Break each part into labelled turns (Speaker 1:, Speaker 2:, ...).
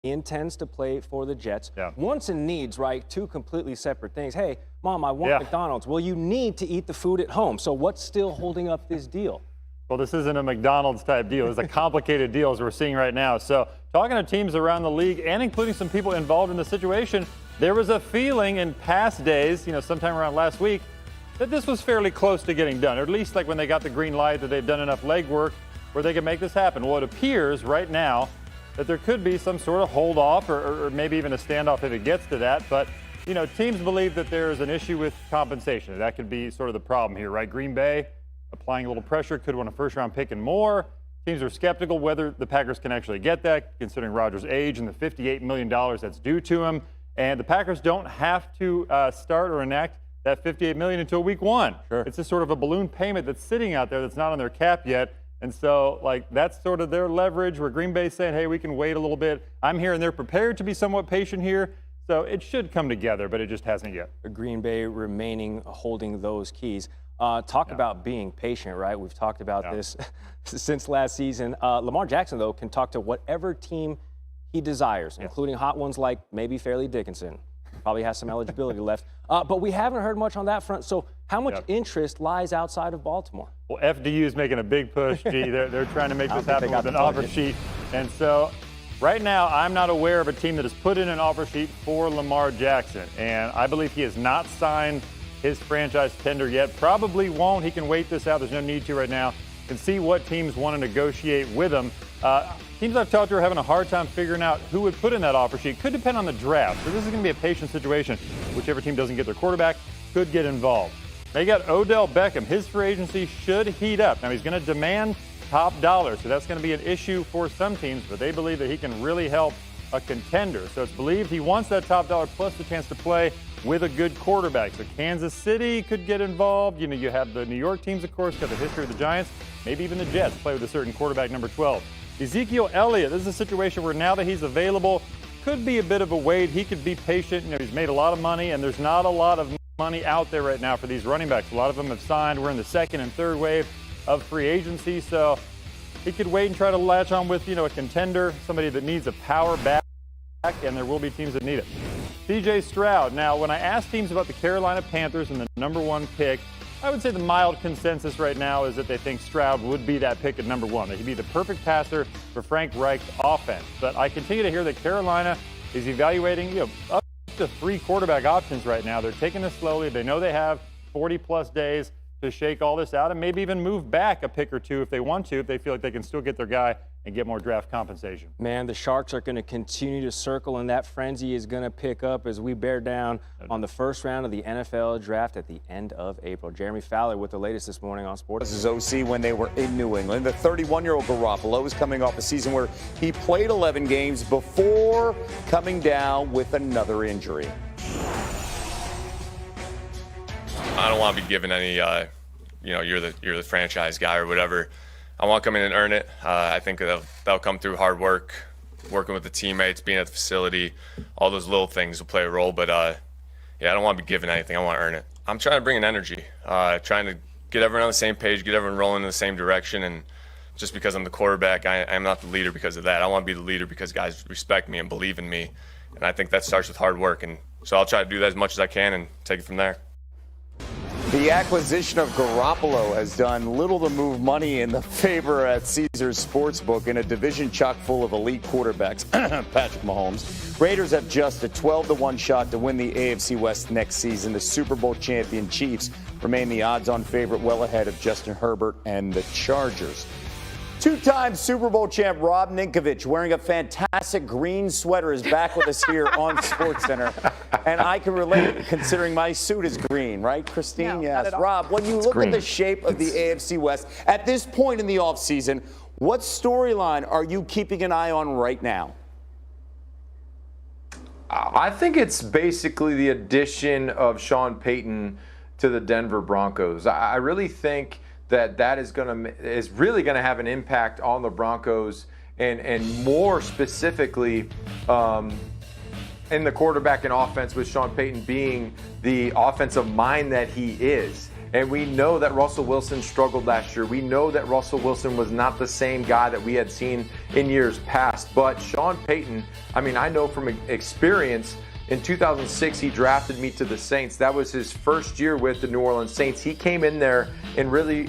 Speaker 1: He intends to play for the Jets.
Speaker 2: Yeah.
Speaker 1: Wants and needs, right? Two completely separate things. Hey, Mom, I want McDonald's. Well, you need to eat the food at home. So what's still holding up this deal?
Speaker 2: Well, this isn't a McDonald's type deal. It's a complicated deal as we're seeing right now. So talking to teams around the league and including some people involved in the situation, there was a feeling in past days, sometime around last week, that this was fairly close to getting done, or at least like when they got the green light that they've done enough legwork where they can make this happen. Well, it appears right now that there could be some sort of hold off or maybe even a standoff if it gets to that. But, teams believe that there is an issue with compensation. That could be sort of the problem here, right? Green Bay applying a little pressure, could win a first-round pick and more. Teams are skeptical whether the Packers can actually get that, considering Rodgers' age and the $58 million that's due to him. And the Packers don't have to start or enact that $58 million until week 1.
Speaker 1: Sure.
Speaker 2: It's just sort of a balloon payment that's sitting out there that's not on their cap yet. And so, that's sort of their leverage where Green Bay's saying, hey, we can wait a little bit. I'm here, and they're prepared to be somewhat patient here. So it should come together, but it just hasn't yet.
Speaker 1: Green Bay remaining holding those keys. Talk about being patient, right? We've talked about this since last season. Lamar Jackson, though, can talk to whatever team he desires, including hot ones like maybe Fairleigh Dickinson. Probably has some eligibility left. But we haven't heard much on that front. So how much interest lies outside of Baltimore?
Speaker 2: Well, FDU is making a big push. They're trying to make this happen with an offer sheet. And so right now, I'm not aware of a team that has put in an offer sheet for Lamar Jackson. And I believe he has not signed his franchise tender yet. Probably won't. He can wait this out. There's no need to right now. Can see what teams want to negotiate with him. Teams I've talked to are having a hard time figuring out who would put in that offer sheet. Could depend on the draft. So this is going to be a patient situation. Whichever team doesn't get their quarterback could get involved. They got Odell Beckham. His free agency should heat up. Now he's going to demand top dollar, so that's going to be an issue for some teams, but they believe that he can really help a contender. So it's believed he wants that top dollar plus the chance to play with a good quarterback. So Kansas City could get involved. You have the New York teams, of course, got the history of the Giants. Maybe even the Jets play with a certain quarterback, number 12. Ezekiel Elliott, this is a situation where now that he's available, could be a bit of a wait. He could be patient. He's made a lot of money, and there's not a lot of money out there right now for these running backs. A lot of them have signed. We're in the second and third wave of free agency, so he could wait and try to latch on with, a contender, somebody that needs a power back, and there will be teams that need it. C.J. Stroud. Now, when I ask teams about the Carolina Panthers and the number 1 pick, I would say the mild consensus right now is that they think Stroud would be that pick at number 1. That he'd be the perfect passer for Frank Reich's offense. But I continue to hear that Carolina is evaluating, up to 3 quarterback options right now. They're taking this slowly. They know they have 40-plus days to shake all this out and maybe even move back a pick or two if they want to, if they feel like they can still get their guy and get more draft compensation.
Speaker 1: Man, the Sharks are going to continue to circle, and that frenzy is going to pick up as we bear down on the first round of the NFL draft at the end of April. Jeremy Fowler with the latest this morning on Sports.
Speaker 3: This is OC when they were in New England. The 31-year-old Garoppolo is coming off a season where he played 11 games before coming down with another injury.
Speaker 4: I don't want to be given any, you're the franchise guy or whatever. I want to come in and earn it. I think that'll come through hard work, working with the teammates, being at the facility. All those little things will play a role. But, I don't want to be given anything. I want to earn it. I'm trying to bring an energy, trying to get everyone on the same page, get everyone rolling in the same direction. And just because I'm the quarterback, I'm not the leader because of that. I want to be the leader because guys respect me and believe in me. And I think that starts with hard work. And so I'll try to do that as much as I can and take it from there.
Speaker 3: The acquisition of Garoppolo has done little to move money in the favor at Caesars Sportsbook in a division chock full of elite quarterbacks. Patrick Mahomes. Raiders have just a 12-1 shot to win the AFC West next season. The Super Bowl champion Chiefs remain the odds-on favorite, well ahead of Justin Herbert and the Chargers. Two-time Super Bowl champ Rob Ninkovich, wearing a fantastic green sweater, is back with us here on SportsCenter. And I can relate, considering my suit is green, right, Christine?
Speaker 5: No,
Speaker 3: yes. Rob, when you look at the shape of the AFC West, at this point in the offseason, what storyline are you keeping an eye on right now?
Speaker 6: I think it's basically the addition of Sean Payton to the Denver Broncos. I really think that is really going to have an impact on the Broncos and more specifically in the quarterback and offense with Sean Payton being the offensive mind that he is. And we know that Russell Wilson struggled last year. We know that Russell Wilson was not the same guy that we had seen in years past. But Sean Payton, I mean, I know from experience, in 2006, he drafted me to the Saints. That was his first year with the New Orleans Saints. He came in there and really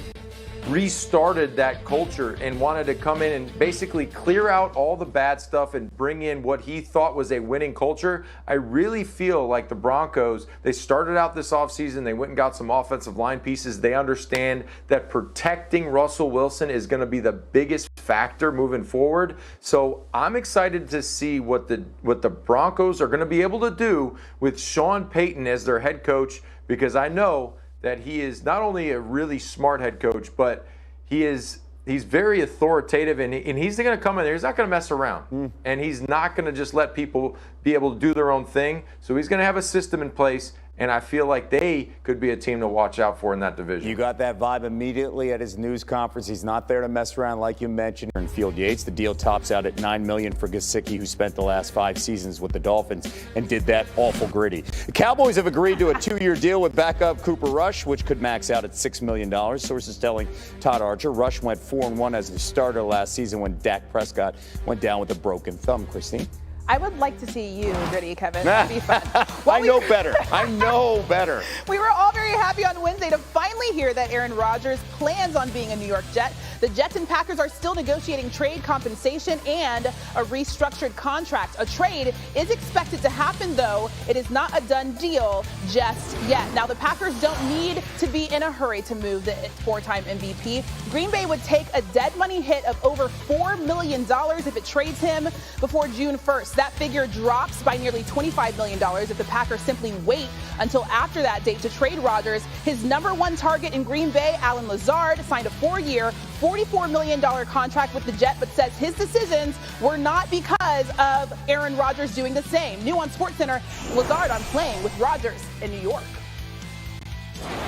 Speaker 6: restarted that culture and wanted to come in and basically clear out all the bad stuff and bring in what he thought was a winning culture. I really feel like the Broncos, they started out this offseason, they went and got some offensive line pieces. They understand that protecting Russell Wilson is going to be the biggest factor moving forward. So I'm excited to see what the Broncos are going to be able to do with Sean Payton as their head coach, because I know that he is not only a really smart head coach, but he's very authoritative, and he's going to come in there. He's not going to mess around, and he's not going to just let people be able to do their own thing. So he's going to have a system in place, and I feel like they could be a team to watch out for in that division.
Speaker 3: You got that vibe immediately at his news conference. He's not there to mess around, like you mentioned. In Field Yates, the deal tops out at $9 million for Gesicki, who spent the last 5 seasons with the Dolphins and did that awful gritty. The Cowboys have agreed to a 2-year deal with backup Cooper Rush, which could max out at $6 million. Sources telling Todd Archer Rush went 4-1 as a starter last season when Dak Prescott went down with a broken thumb. Christine?
Speaker 5: I would like to see you gritty, Kevin. That'd be fun.
Speaker 3: I know better. I know better.
Speaker 5: We were all very happy on Wednesday to finally hear that Aaron Rodgers plans on being a New York Jet. The Jets and Packers are still negotiating trade compensation and a restructured contract. A trade is expected to happen, though. It is not a done deal just yet. Now, the Packers don't need to be in a hurry to move the 4-time MVP. Green Bay would take a dead money hit of over $4 million if it trades him before June 1st. That figure drops by nearly $25 million if the Packers simply wait until after that date to trade Rodgers. His number one target in Green Bay, Allen Lazard, signed a 4-year, $44 million contract with the Jets, but says his decisions were not because of Aaron Rodgers doing the same. New on SportsCenter, Lazard on playing with Rodgers in New York.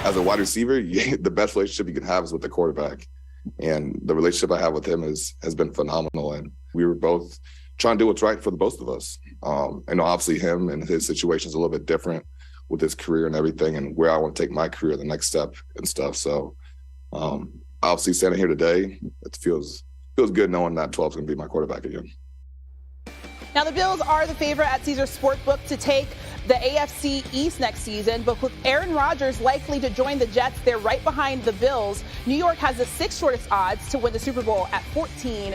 Speaker 7: As a wide receiver, the best relationship you can have is with the quarterback. And the relationship I have with him has been phenomenal. And we were both trying to do what's right for the both of us. And obviously him and his situation is a little bit different with his career and everything and where I want to take my career, the next step and stuff. So obviously standing here today, it feels good knowing that 12 is going to be my quarterback again.
Speaker 5: Now, the Bills are the favorite at Caesars Sportsbook to take the AFC East next season, but with Aaron Rodgers likely to join the Jets, they're right behind the Bills. New York has the 6th shortest odds to win the Super Bowl at 14-1.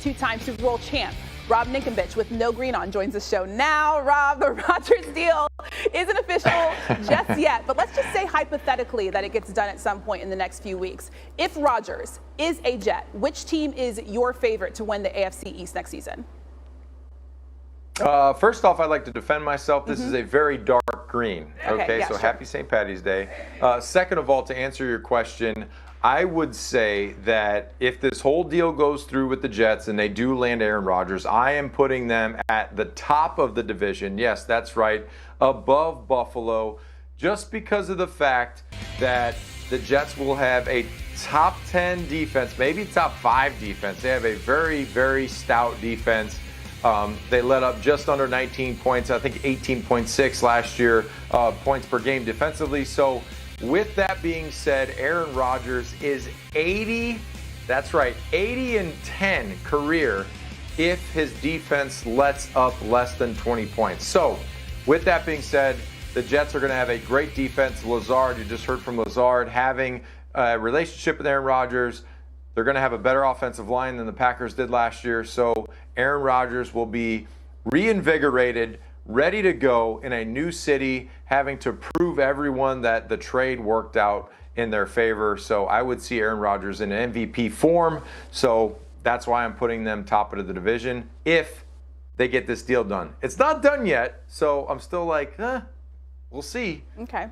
Speaker 5: 2-time Super Bowl champ Rob Ninkovich with no green on joins the show now. Rob, the Rodgers deal isn't official just yet, but let's just say hypothetically that it gets done at some point in the next few weeks. If Rodgers is a Jet, which team is your favorite to win the AFC East next season?
Speaker 6: First off, I'd like to defend myself. This is a very dark green. Okay, yeah, so sure. Happy St. Paddy's Day. Second of all, to answer your question, I would say that if this whole deal goes through with the Jets and they do land Aaron Rodgers, I am putting them at the top of the division. Yes, that's right, above Buffalo, just because of the fact that the Jets will have a top 10 defense, maybe top 5 defense. They have a very, very stout defense. They let up just under 19 points, I think 18.6 last year, points per game defensively. So with that being said, Aaron Rodgers is 80, that's right, 80-10 career if his defense lets up less than 20 points. So with that being said, the Jets are going to have a great defense. Lazard, you just heard from Lazard, having a relationship with Aaron Rodgers. They're going to have a better offensive line than the Packers did last year. So Aaron Rodgers will be reinvigorated, ready to go in a new city, having to prove everyone that the trade worked out in their favor. So I would see Aaron Rodgers in MVP form. So that's why I'm putting them top of the division if they get this deal done. It's not done yet, so I'm still like, we'll see.
Speaker 5: Okay.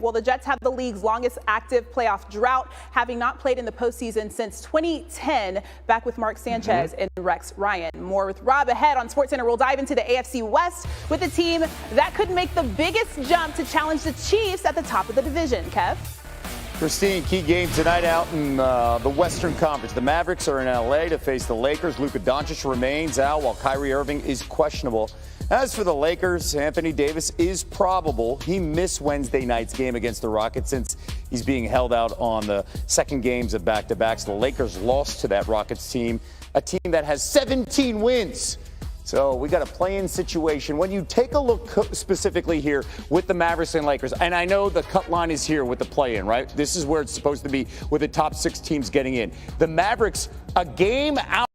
Speaker 5: Well, the Jets have the league's longest active playoff drought, having not played in the postseason since 2010, back with Mark Sanchez and Rex Ryan. More with Rob ahead on SportsCenter. We'll dive into the AFC West with a team that could make the biggest jump to challenge the Chiefs at the top of the division. Kev?
Speaker 3: Christine, key game tonight out in the Western Conference. The Mavericks are in L.A. to face the Lakers. Luka Doncic remains out while Kyrie Irving is questionable. As for the Lakers, Anthony Davis is probable. He missed Wednesday night's game against the Rockets since he's being held out on the second games of back-to-backs. The Lakers lost to that Rockets team, a team that has 17 wins. So we got a play-in situation. When you take a look specifically here with the Mavericks and Lakers, and I know the cut line is here with the play-in, right? This is where it's supposed to be with the top 6 teams getting in. The Mavericks, a game out.